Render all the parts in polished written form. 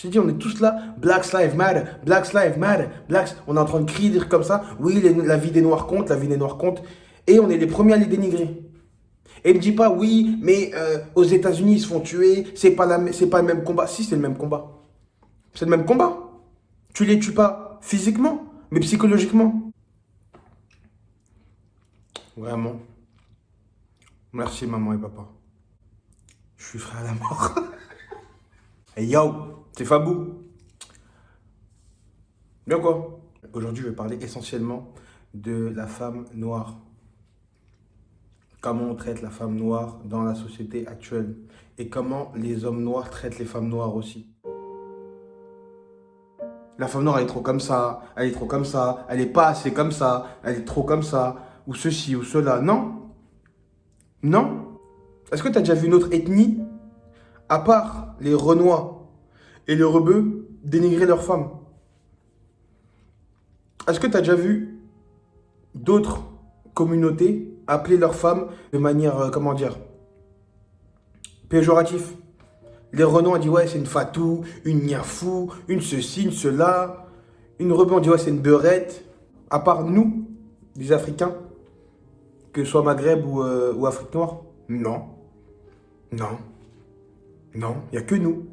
Je t'ai dit, on est tous là, Black Lives Matter, Black Lives Matter, On est en train de crier, dire comme ça, oui, la vie des Noirs compte, la vie des Noirs compte. Et on est les premiers à les dénigrer. Et ne me dis pas, oui, mais aux États-Unis, ils se font tuer, c'est pas le même combat. Si, c'est le même combat. C'est le même combat. Tu les tues pas physiquement, mais psychologiquement. Vraiment. Merci, maman et papa. Je suis frère à la mort. Hey yo, c'est Fabou. Bien quoi? Aujourd'hui, je vais parler essentiellement de la femme noire. Comment on traite la femme noire dans la société actuelle. Et comment les hommes noirs traitent les femmes noires aussi. La femme noire, elle est trop comme ça, elle est trop comme ça, elle est pas assez comme ça, elle est trop comme ça, ou ceci, ou cela. Non. Non. Est-ce que tu as déjà vu une autre ethnie, à part les Renois et les Rebeux, dénigrer leurs femmes? Est-ce que tu as déjà vu d'autres communautés appeler leurs femmes de manière, comment dire, péjorative? Les Renois ont dit ouais, c'est une fatou, une niafou, une ceci, une cela. Une Rebeu on dit ouais, c'est une beurette. À part nous, les Africains, que ce soit Maghreb ou Afrique noire. Non, non, non, il n'y a que nous.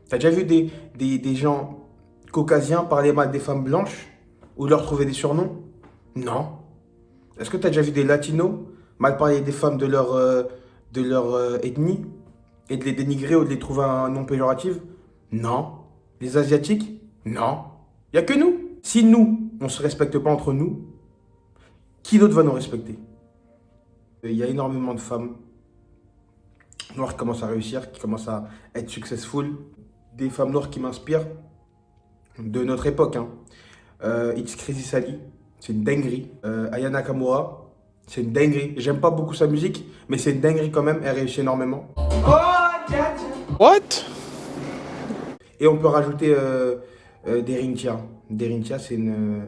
T'as déjà vu des gens caucasiens parler mal des femmes blanches ou leur trouver des surnoms? Non. Est-ce que tu as déjà vu des latinos mal parler des femmes de leur ethnie et de les dénigrer ou de les trouver un nom péjoratif? Non. Les asiatiques? Non. Il n'y a que nous. Si nous, on ne se respecte pas entre nous, qui d'autre va nous respecter? Il y a énormément de femmes noires qui commencent à réussir, qui commencent à être successful. Des femmes noires qui m'inspirent de notre époque. Hein. It's Crazy Sally, c'est une dinguerie. Aya Nakamura, c'est une dinguerie. J'aime pas beaucoup sa musique, mais c'est une dinguerie quand même. Elle réussit énormément. What? Et on peut rajouter Derintia. Derintia, c'est une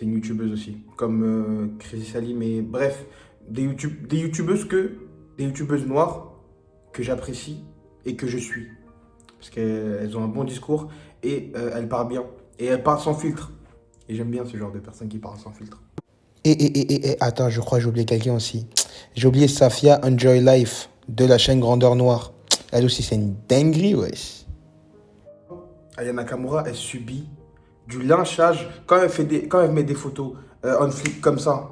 youtubeuse aussi, comme Crazy Sally. Mais bref, des youtubeuses noires que j'apprécie et que je suis. Parce qu'elles ont un bon discours et elles parlent bien. Et elles parlent sans filtre. Et j'aime bien ce genre de personnes qui parlent sans filtre. Attends, je crois que j'ai oublié quelqu'un aussi. J'ai oublié Safia Enjoy Life de la chaîne Grandeur Noire. Elle aussi, c'est une dinguerie, wesh. Aya Nakamura, elle subit du lynchage quand elle met des photos on flip comme ça.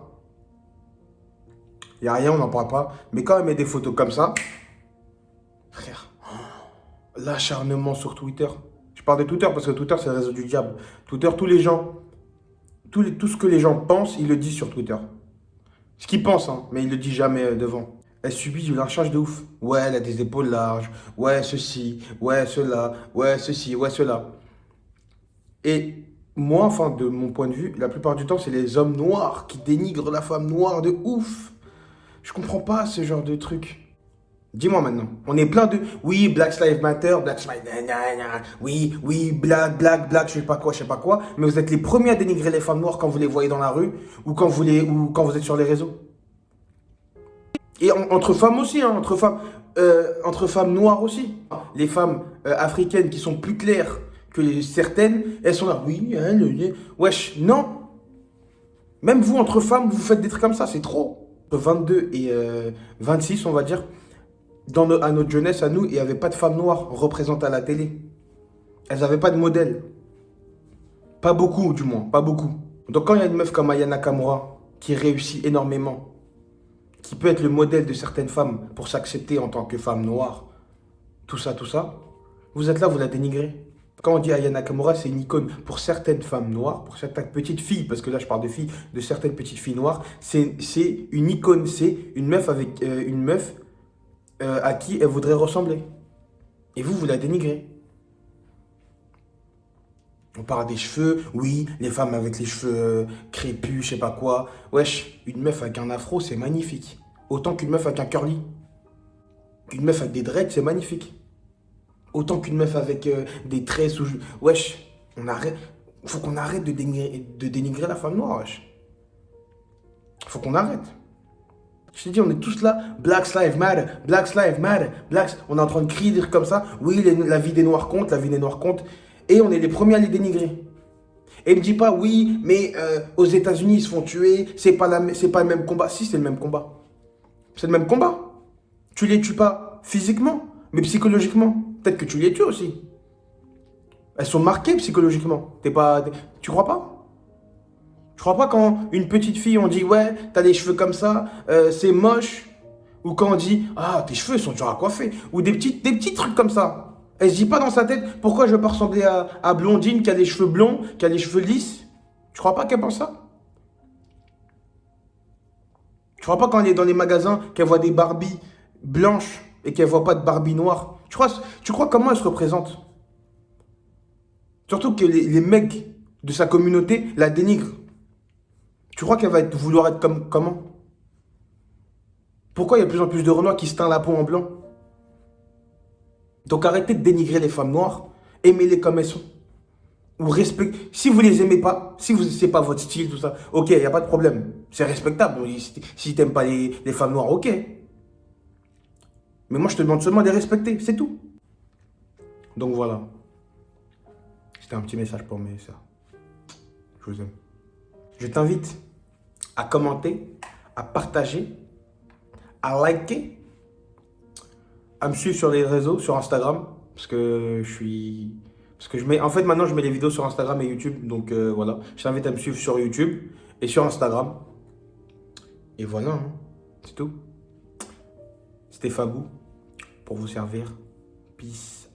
Il n'y a rien, on n'en parle pas. Mais quand elle met des photos comme ça, frère, l'acharnement sur Twitter. Je parle de Twitter parce que Twitter, c'est le réseau du diable. Twitter, tous les gens, tout ce que les gens pensent, ils le disent sur Twitter. Ce qu'ils pensent, hein, mais ils le disent jamais devant. Elle subit du lynchage de ouf. Ouais, elle a des épaules larges. Ouais, ceci. Ouais, cela. Ouais, ceci. Ouais, cela. Et moi, enfin, de mon point de vue, la plupart du temps, c'est les hommes noirs qui dénigrent la femme noire de ouf. Je comprends pas ce genre de truc. Dis-moi maintenant, on est plein de... Oui, Black Lives Matter, Black Lives... Oui, black, je sais pas quoi. Mais vous êtes les premiers à dénigrer les femmes noires quand vous les voyez dans la rue ou quand vous êtes sur les réseaux. Et entre femmes aussi, hein, entre femmes noires aussi. Les femmes africaines qui sont plus claires que certaines, elles sont là, oui, hein, wesh, non. Même vous, entre femmes, vous faites des trucs comme ça, c'est trop. Entre 22 et 26, on va dire, à notre jeunesse, à nous, il n'y avait pas de femmes noires représentées à la télé. Elles n'avaient pas de modèle. Pas beaucoup, du moins, pas beaucoup. Donc quand il y a une meuf comme Aya Nakamura, qui réussit énormément, qui peut être le modèle de certaines femmes pour s'accepter en tant que femme noire, tout ça, vous êtes là, vous la dénigrez. Quand on dit Aya Nakamura, c'est une icône pour certaines femmes noires, pour certaines petites filles, parce que là je parle de filles, de certaines petites filles noires, c'est une icône, c'est une meuf à qui elle voudrait ressembler. Et vous la dénigrez. On parle des cheveux, oui, les femmes avec les cheveux crépus, je sais pas quoi. Wesh, une meuf avec un afro, c'est magnifique. Autant qu'une meuf avec un curly. Une meuf avec des dreads, c'est magnifique. Autant qu'une meuf avec des tresses ou... Wesh, faut qu'on arrête de dénigrer la femme noire, wesh. Faut qu'on arrête. Je t'ai dit, on est tous là, Black Lives Matter, Black Lives Matter, On est en train de crier, dire comme ça, oui, la vie des Noirs compte, la vie des Noirs compte. Et on est les premiers à les dénigrer. Et il me dit pas, oui, mais aux États-Unis, ils se font tuer, c'est pas le même combat. Si, c'est le même combat. C'est le même combat. Tu les tues pas physiquement, mais psychologiquement. Peut-être que tu les tues aussi. Elles sont marquées psychologiquement. Tu crois pas? Tu crois pas quand une petite fille, on dit, ouais, t'as les cheveux comme ça, c'est moche. Ou quand on dit, ah, tes cheveux sont durs à coiffer. Ou des petits trucs comme ça. Elle se dit pas dans sa tête, pourquoi je veux pas ressembler à Blondine qui a les cheveux blonds, qui a les cheveux lisses. Tu crois pas qu'elle pense ça? Tu crois pas quand elle est dans les magasins, qu'elle voit des Barbies blanches et qu'elle voit pas de Barbie noire? Tu crois comment elle se représente? Surtout que les mecs de sa communauté la dénigrent. Tu crois qu'elle va vouloir être comme comment? Pourquoi il y a de plus en plus de Renois qui se teint la peau en blanc? Donc arrêtez de dénigrer les femmes noires, aimez-les comme elles sont. Ou respectez. Si vous les aimez pas, si c'est pas votre style, tout ça, ok, il n'y a pas de problème. C'est respectable. Si tu n'aimes pas les femmes noires, ok. Mais moi, je te demande seulement de les respecter, c'est tout. Donc voilà. C'était un petit message pour mes sœurs. Je vous aime. Je t'invite à commenter, à partager, à liker, à me suivre sur les réseaux, sur Instagram, parce que en fait, maintenant, je mets les vidéos sur Instagram et YouTube, donc voilà. Je t'invite à me suivre sur YouTube et sur Instagram. Et voilà, hein. C'est tout. C'était Fabou pour vous servir. Peace.